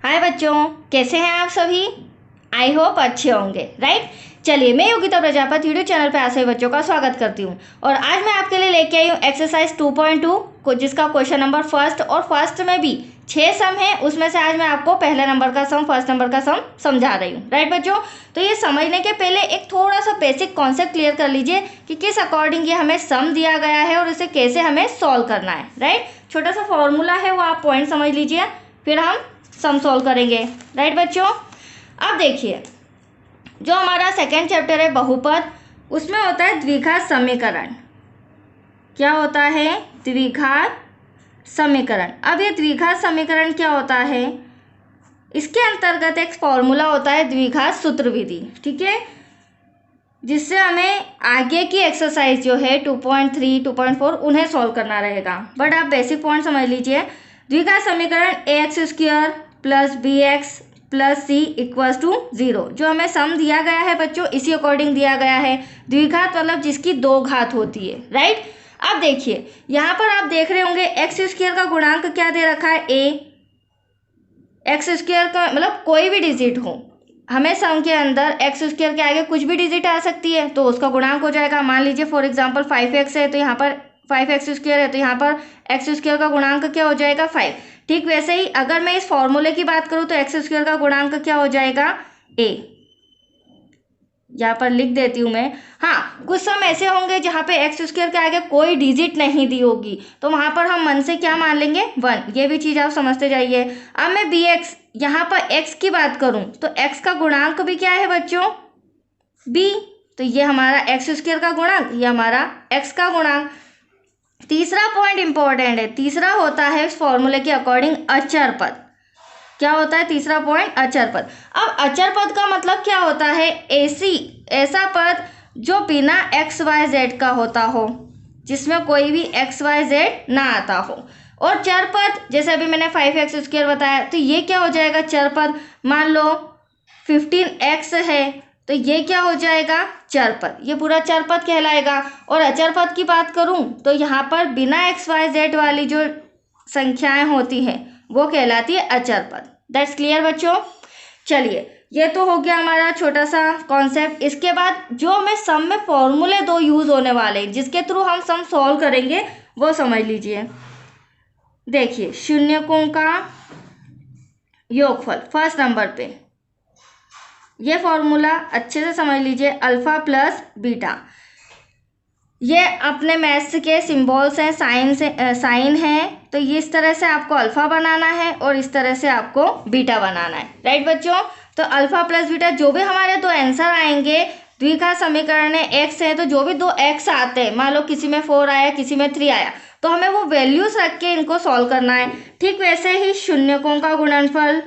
हाय बच्चों, कैसे हैं आप सभी। आई होप अच्छे होंगे, राइट। चलिए, मैं योगिता प्रजापति यूट्यूब चैनल पे आप सभी बच्चों का स्वागत करती हूँ और आज मैं आपके लिए लेके आई हूँ एक्सरसाइज 2.2 को, जिसका क्वेश्चन नंबर फर्स्ट और फर्स्ट में भी 6 सम है। उसमें से आज मैं आपको पहले नंबर का सम, फर्स्ट नंबर का सम समझा रही हूँ, राइट बच्चों। तो ये समझने के पहले एक थोड़ा सा बेसिक कॉन्सेप्ट क्लियर कर लीजिए कि किस अकॉर्डिंग ये हमें सम दिया गया है और इसे कैसे हमें सॉल्व करना है, राइट। छोटा सा फॉर्मूला है, वो आप पॉइंट समझ लीजिए, फिर हम सम सॉल्व करेंगे, राइट बच्चों। अब देखिए, जो हमारा सेकेंड चैप्टर है बहुपद, उसमें होता है द्विघात समीकरण। क्या होता है? द्विघात समीकरण। अब ये द्विघात समीकरण क्या होता है? इसके अंतर्गत एक फॉर्मूला होता है द्विघात सूत्र विधि, ठीक है, जिससे हमें आगे की एक्सरसाइज जो है 2.3, 2.4 उन्हें सॉल्व करना रहेगा। बट आप बेसिक पॉइंट समझ लीजिए। द्विघात समीकरण ax² plus bx plus c equals to 0, जो हमें सम दिया गया है बच्चों, इसी अकॉर्डिंग दिया गया है। द्विघात मतलब जिसकी दो घात होती है, राइट। अब देखिए, यहाँ पर आप देख रहे होंगे x² का गुणांक क्या दे रखा है? a। x² का मतलब कोई भी डिजिट हो, हमें सम के अंदर x² के आगे कुछ भी डिजिट आ सकती है तो उसका गुणांक हो जाएगा। मान लीजिए फॉर एग्जांपल 5x है तो यहाँ पर 5x² है तो यहाँ पर x² का गुणांक क्या हो जाएगा? 5। ठीक वैसे ही अगर मैं इस फॉर्मूले की बात करूँ तो x² का गुणांक क्या हो जाएगा? a। यहाँ पर लिख देती हूँ मैं। हाँ, कुछ सम ऐसे होंगे जहाँ पे x² के आगे कोई डिजिट नहीं दी होगी तो वहाँ पर हम मन से क्या मान लेंगे? 1। ये भी चीज़ आप समझते जाइए। अब मैं bx, यहाँ पर x की बात करूँ तो x का गुणांक भी क्या है बच्चों? b। तो ये हमारा x² का गुणांक, ये हमारा x का गुणांक। तीसरा पॉइंट इंपॉर्टेंट है, तीसरा होता है इस फॉर्मूले के अकॉर्डिंग अचर पद। क्या होता है तीसरा पॉइंट? अचर पद। अब अचर पद का मतलब क्या होता है? ऐसा पद जो बिना एक्स वाई जेड का होता हो, जिसमें कोई भी एक्स वाई जेड ना आता हो। और चर पद, जैसे अभी मैंने 5x² बताया, तो ये क्या हो जाएगा? चर पद। मान लो 15x है तो ये क्या हो जाएगा? चर पद। ये पूरा चर पद कहलाएगा। और अचर पद की बात करूं तो यहाँ पर बिना एक्स वाई जेड वाली जो संख्याएं होती हैं वो कहलाती है अचर पद। दैट्स क्लियर बच्चों। चलिए, ये तो हो गया हमारा छोटा सा कॉन्सेप्ट। इसके बाद जो हमें सम में फॉर्मूले दो यूज होने वाले हैं जिसके थ्रू हम सम सॉल्व करेंगे वो समझ लीजिए। देखिए, शून्यकों का योगफल फर्स्ट नंबर पे, ये फॉर्मूला अच्छे से समझ लीजिए। अल्फा प्लस बीटा, ये अपने मैथ्स के सिंबल्स हैं, साइन है। तो ये इस तरह से आपको अल्फा बनाना है और इस तरह से आपको बीटा बनाना है, राइट बच्चों। तो अल्फा प्लस बीटा, जो भी हमारे दो आंसर आएंगे द्विघात समीकरण में x है तो जो भी दो x आते हैं, मान लो किसी में 4 आया, किसी में 3 आया, तो हमें वो वैल्यूज रख के इनको सॉल्व करना है। ठीक वैसे ही शून्यकों का गुणनफल।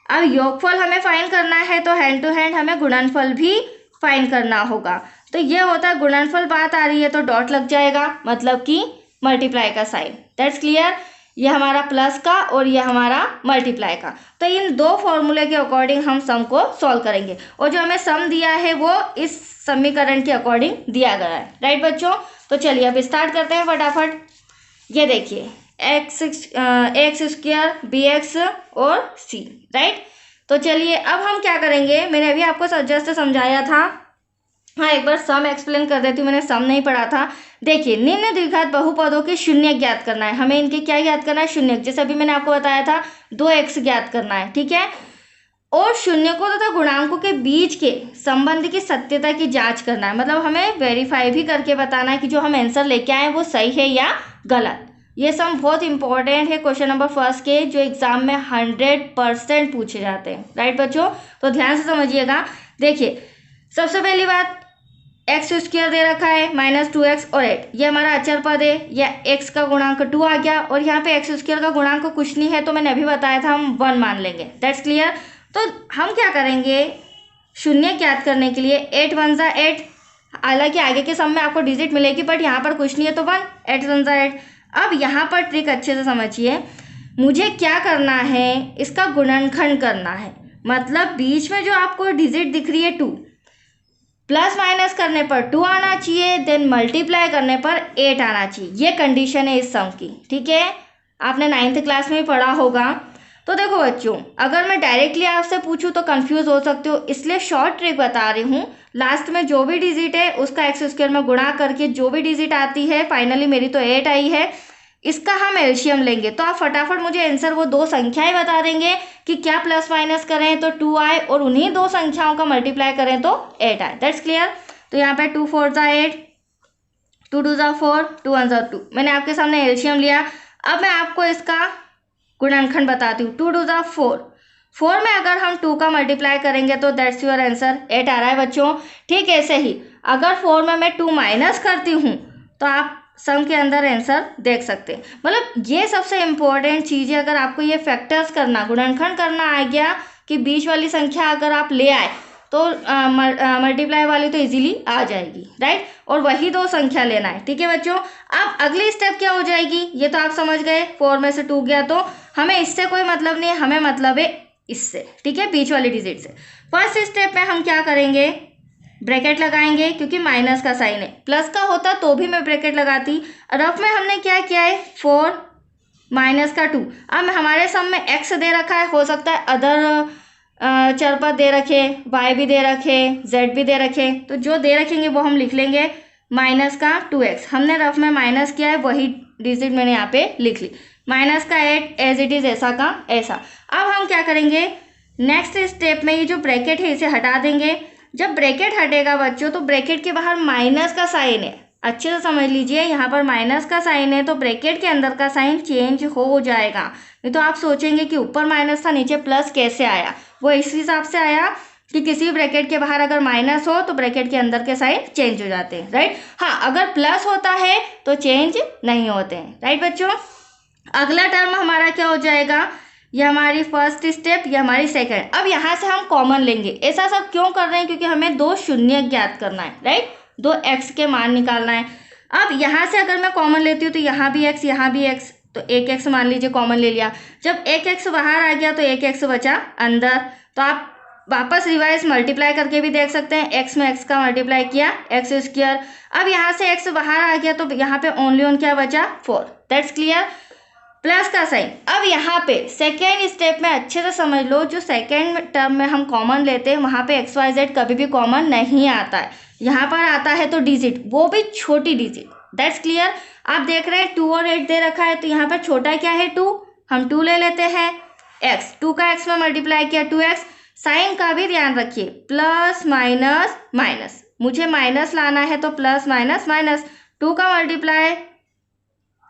अब योगफल हमें फाइंड करना है तो हैंड टू हैंड हमें गुणनफल भी फाइंड करना होगा। तो ये होता है गुणनफल, बात आ रही है तो डॉट लग जाएगा, मतलब कि मल्टीप्लाई का साइन। That's clear. ये हमारा प्लस का और ये हमारा मल्टीप्लाई का। तो इन दो फॉर्मूले के अकॉर्डिंग हम सम को सॉल्व करेंगे और जो हमें सम दिया है वो इस समीकरण के अकॉर्डिंग दिया गया है, राइट बच्चों। तो चलिए अब स्टार्ट करते हैं फटाफट। ये देखिए, x² bx और c, राइट। तो चलिए अब हम क्या करेंगे, मैंने अभी आपको जस्ट समझाया था। हाँ, एक बार सम एक्सप्लेन कर देती हूँ, मैंने सम नहीं पढ़ा था। देखिए, निम्न द्विघात बहुपदों के शून्य ज्ञात करना है हमें। इनके क्या ज्ञात करना है? शून्य। जैसे अभी मैंने आपको बताया था 2x ज्ञात करना है, ठीक है। और शून्यकों तथा गुणांकों के बीच के संबंध की सत्यता की जांच करना है, मतलब हमें वेरीफाई भी करके बताना है कि जो हम आंसर लेके आए वो सही है या गलत। ये सम बहुत इंपॉर्टेंट है क्वेश्चन नंबर फर्स्ट के, जो एग्जाम में 100% पूछे जाते हैं, राइट बच्चों। तो ध्यान से समझिएगा। देखिए, सबसे पहली बात, x² दे रखा है -2x और 8, ये हमारा अचर पद है। या x का गुणांक 2 आ गया और यहाँ पे x² का गुणांक कुछ नहीं है तो मैंने अभी बताया था हम 1 मान लेंगे। That's clear. तो हम क्या करेंगे, शून्य ज्ञात करने के लिए 8 1 जा 8, हालांकि आगे के सम में आपको डिजिट मिलेगी बट यहाँ पर कुछ नहीं है तो 1, 8 1 जा 8। अब यहाँ पर ट्रिक अच्छे से समझिए, मुझे क्या करना है, इसका गुणनखंड करना है। मतलब बीच में जो आपको डिजिट दिख रही है 2, प्लस माइनस करने पर 2 आना चाहिए, देन मल्टीप्लाई करने पर 8 आना चाहिए। ये कंडीशन है इस सम की, ठीक है। आपने 9th क्लास में ही पढ़ा होगा। तो देखो बच्चों, अगर मैं डायरेक्टली आपसे पूछूं तो कंफ्यूज हो सकते हो, इसलिए शॉर्ट ट्रिक बता रही हूँ। लास्ट में जो भी डिजिट है उसका एक्स स्क्वायर में गुणा करके जो भी डिजिट आती है, फाइनली मेरी तो 8 आई है, इसका हम एलसीएम लेंगे। तो आप फटाफट मुझे आंसर वो दो संख्याएं बता देंगे कि क्या प्लस माइनस करें तो 2 आए और उन्हीं दो संख्याओं का मल्टीप्लाई करें तो 8 आए। That's clear. तो यहाँ पे 2 4 ज़ा 8, 2 2 ज़ा 4, 2 1 ज़ा 2। मैंने आपके सामने एलसीएम लिया। अब मैं आपको इसका गुणनखंड बताती हूँ। 2 2 ज़ा 4, 4 में अगर हम 2 का मल्टीप्लाई करेंगे तो दैट्स योर आंसर, 8 आ रहा है बच्चों। ठीक ऐसे ही अगर 4 में मैं 2 माइनस करती हूँ तो आप सम के अंदर आंसर देख सकते हैं। मतलब ये सबसे इम्पोर्टेंट चीज़ है। अगर आपको ये फैक्टर्स करना, गुणनखंड करना आ गया कि बीच वाली संख्या अगर आप ले आए तो मल्टीप्लाई वाली तो इजीली आ जाएगी, राइट। और वही दो संख्या लेना है, ठीक है बच्चों। अब अगली स्टेप क्या हो जाएगी, ये तो आप समझ गए। 4 में से 2 गया तो हमें इससे कोई मतलब नहीं है, हमें मतलब है इससे, ठीक है, बीच वाली डिजिट से। फर्स्ट स्टेप में हम क्या करेंगे, ब्रैकेट लगाएंगे, क्योंकि माइनस का साइन है। प्लस का होता तो भी मैं ब्रैकेट लगाती। रफ में हमने क्या किया है, 4 माइनस का 2। अब हमारे सम में एक्स दे रखा है, हो सकता है अदर चरपद दे रखे, वाई भी दे रखे, जेड भी दे रखे, तो जो दे रखेंगे वो हम लिख लेंगे। माइनस का 2x हमने रफ में माइनस किया है, वही डिजिट मैंने यहाँ पे लिख ली। माइनस का 8 एज इट इज ऐसा का ऐसा। अब हम क्या करेंगे, नेक्स्ट स्टेप में ये जो ब्रैकेट है इसे हटा देंगे। जब ब्रैकेट हटेगा बच्चों तो ब्रैकेट के बाहर माइनस का साइन है, अच्छे से समझ लीजिए, यहाँ पर माइनस का साइन है तो ब्रैकेट के अंदर का साइन चेंज हो जाएगा। नहीं तो आप सोचेंगे कि ऊपर माइनस था नीचे प्लस कैसे आया, वो इस हिसाब से आया कि किसी ब्रैकेट के बाहर अगर माइनस हो तो ब्रैकेट के अंदर के साइन चेंज हो जाते हैं, राइट। हाँ, अगर प्लस होता है तो चेंज नहीं होते हैं, राइट बच्चों। अगला टर्म हमारा क्या हो जाएगा, ये हमारी फर्स्ट स्टेप, ये हमारी सेकंड। अब यहाँ से हम कॉमन लेंगे। ऐसा सब क्यों कर रहे हैं, क्योंकि हमें दो शून्य ज्ञात करना है, राइट, दो एक्स के मान निकालना है। अब यहाँ से अगर मैं कॉमन लेती हूँ तो यहाँ भी एक्स यहाँ भी एक्स, तो एक एक्स मान लीजिए कॉमन ले लिया। जब एक एक्स बाहर आ गया तो एक एक्स बचा अंदर। तो आप वापस रिवाइज मल्टीप्लाई करके भी देख सकते हैं, एक्स में एक्स का मल्टीप्लाई किया, एक्स स्क्वायर। अब यहाँ से एक्स बाहर आ गया तो यहाँ पे ओनली ऑन क्या बचा, 4। That's clear. प्लस का साइन। अब यहाँ पे सेकेंड स्टेप में अच्छे से समझ लो, जो सेकेंड टर्म में हम कॉमन लेते हैं वहाँ पे एक्स वाई जेड कभी भी कॉमन नहीं आता है। यहाँ पर आता है तो डिजिट, वो भी छोटी डिजिट। That's clear. आप देख रहे हैं 2 और 8 दे रखा है, तो यहाँ पर छोटा क्या है 2, हम 2 ले लेते हैं। एक्स 2 का एक्स में मल्टीप्लाई किया 2x। साइन का भी ध्यान रखिए, प्लस माइनस माइनस, मुझे माइनस लाना है तो प्लस माइनस माइनस। 2 का मल्टीप्लाई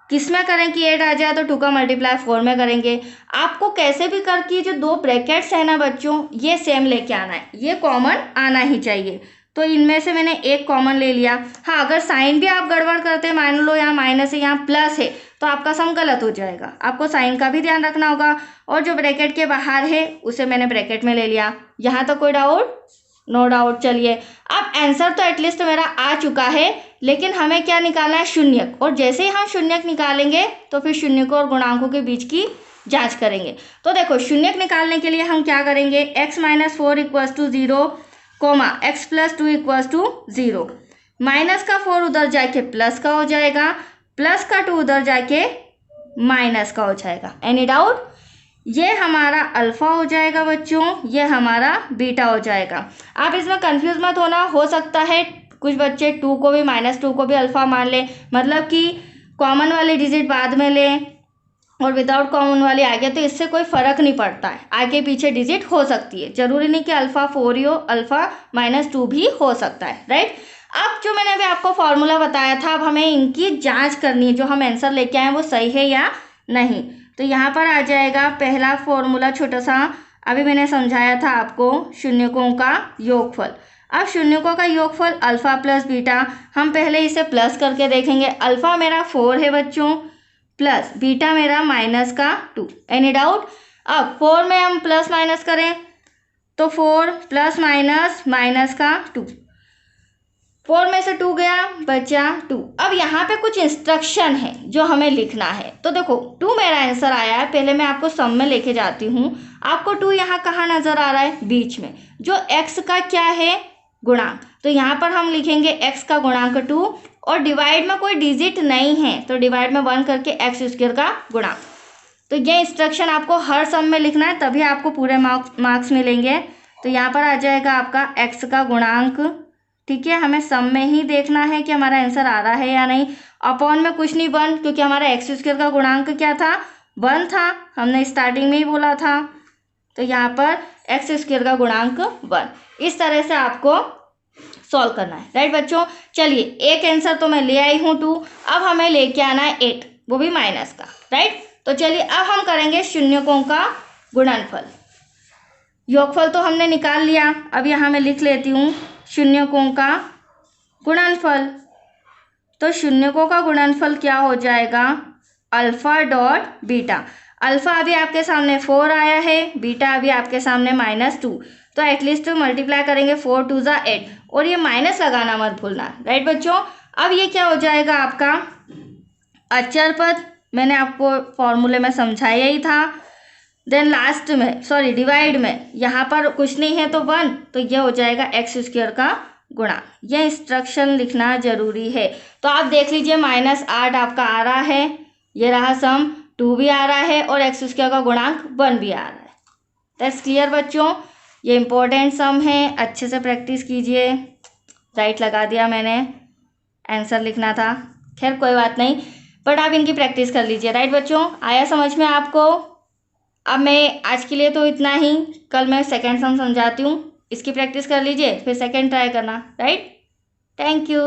किस में करें कि 8 आ जाए, तो 2 का मल्टीप्लाई 4 में करेंगे। आपको कैसे भी करके जो दो ब्रैकेट्स है ना बच्चों, ये सेम लेके आना है, ये कॉमन आना ही चाहिए। तो इनमें से मैंने एक कॉमन ले लिया। हाँ, अगर साइन भी आप गड़बड़ करते हैं, मान लो यहाँ माइनस है यहाँ प्लस है, तो आपका सम गलत हो जाएगा। आपको साइन का भी ध्यान रखना होगा। और जो ब्रैकेट के बाहर है उसे मैंने ब्रैकेट में ले लिया। यहाँ तक कोई डाउट? No doubt. चलिए, अब आंसर तो एटलीस्ट मेरा आ चुका है, लेकिन हमें क्या निकालना है, शून्यक। और जैसे ही हम शून्यक निकालेंगे तो फिर शून्यकों और गुणांकों के बीच की जांच करेंगे। तो देखो, शून्यक निकालने के लिए हम क्या करेंगे, x - 4 = 0, x + 2 = 0। माइनस का 4 उधर जाके प्लस का हो जाएगा, प्लस का 2 उधर जाके माइनस का हो जाएगा। Any doubt? ये हमारा अल्फा हो जाएगा बच्चों, ये हमारा बीटा हो जाएगा। आप इसमें कंफ्यूज मत होना। हो सकता है कुछ बच्चे 2 को भी -2 को भी अल्फा मान ले, मतलब कि कॉमन वाली डिजिट बाद में लें और विदाउट कॉमन वाली आगे, तो इससे कोई फर्क नहीं पड़ता है। आगे पीछे डिजिट हो सकती है, जरूरी नहीं कि अल्फा 4 ही हो, अल्फा -2 भी हो सकता है, राइट। अब जो मैंने अभी आपको फॉर्मूला बताया था, अब हमें इनकी जांच करनी है, जो हम आंसर लेके आए वो सही है या नहीं। तो यहाँ पर आ जाएगा पहला फॉर्मूला छोटा सा, अभी मैंने समझाया था आपको, शून्यकों का योगफल। अब शून्यकों का योगफल अल्फा प्लस बीटा, हम पहले इसे प्लस करके देखेंगे। अल्फा मेरा 4 है बच्चों, प्लस बीटा मेरा -2। Any doubt? अब 4 में हम प्लस माइनस करें तो 4 प्लस माइनस का 2, 4 में से 2 गया, बचा 2। अब यहाँ पे कुछ इंस्ट्रक्शन है जो हमें लिखना है। तो देखो, 2 मेरा आंसर आया है, पहले मैं आपको सम में लेके जाती हूँ। आपको 2 यहाँ कहाँ नजर आ रहा है, बीच में, जो x का क्या है, गुणांक। तो यहाँ पर हम लिखेंगे x का गुणांक 2, और डिवाइड में कोई डिजिट नहीं है तो डिवाइड में 1 करके x² का गुणांक। तो ये इंस्ट्रक्शन आपको हर सम में लिखना है, तभी आपको पूरे मार्क्स मिलेंगे। तो यहाँ पर आ जाएगा आपका x का गुणांक, ठीक है। हमें सम में ही देखना है कि हमारा आंसर आ रहा है या नहीं। अपॉन में कुछ नहीं 1, क्योंकि हमारा एक्स स्क्वायर का गुणांक क्या था, 1 था, हमने स्टार्टिंग में ही बोला था। तो यहाँ पर एक्स स्क्वायर का गुणांक 1। इस तरह से आपको सॉल्व करना है, राइट बच्चों। चलिए, एक आंसर तो मैं ले आई हूँ 2, अब हमें लेके आना है 8, वो भी माइनस का, राइट। तो चलिए अब हम करेंगे शून्यकों का गुणनफल। योगफल तो हमने निकाल लिया, अब यहाँ मैं लिख लेती हूँ शून्यकों का गुणनफल। तो शून्यकों का गुणनफल क्या हो जाएगा, अल्फा डॉट बीटा। अल्फा अभी आपके सामने 4 आया है, बीटा अभी आपके सामने -2, तो एटलीस्ट मल्टीप्लाई करेंगे 4 2 ज़ा 8, और ये माइनस लगाना मत भूलना, राइट बच्चों। अब ये क्या हो जाएगा आपका अचर पद, मैंने आपको फॉर्मूले में समझाया ही था। देन लास्ट में डिवाइड में यहाँ पर कुछ नहीं है तो 1, तो ये हो जाएगा एक्स स्क्वायर का गुणा। ये इंस्ट्रक्शन लिखना जरूरी है। तो आप देख लीजिए -8 आपका आ रहा है, ये रहा सम 2 भी आ रहा है, और एक्स स्क्वायर का गुणांक 1 भी आ रहा है। दैट्स क्लियर बच्चों, ये इंपॉर्टेंट सम है, अच्छे से प्रैक्टिस कीजिए। राइट लगा दिया मैंने, आंसर लिखना था, खैर कोई बात नहीं, बट आप इनकी प्रैक्टिस कर लीजिए, राइट बच्चों। आया समझ में आपको। अब मैं आज के लिए तो इतना ही, कल मैं सेकंड सम समझाती हूँ, इसकी प्रैक्टिस कर लीजिए, फिर सेकंड ट्राई करना, राइट। Thank you.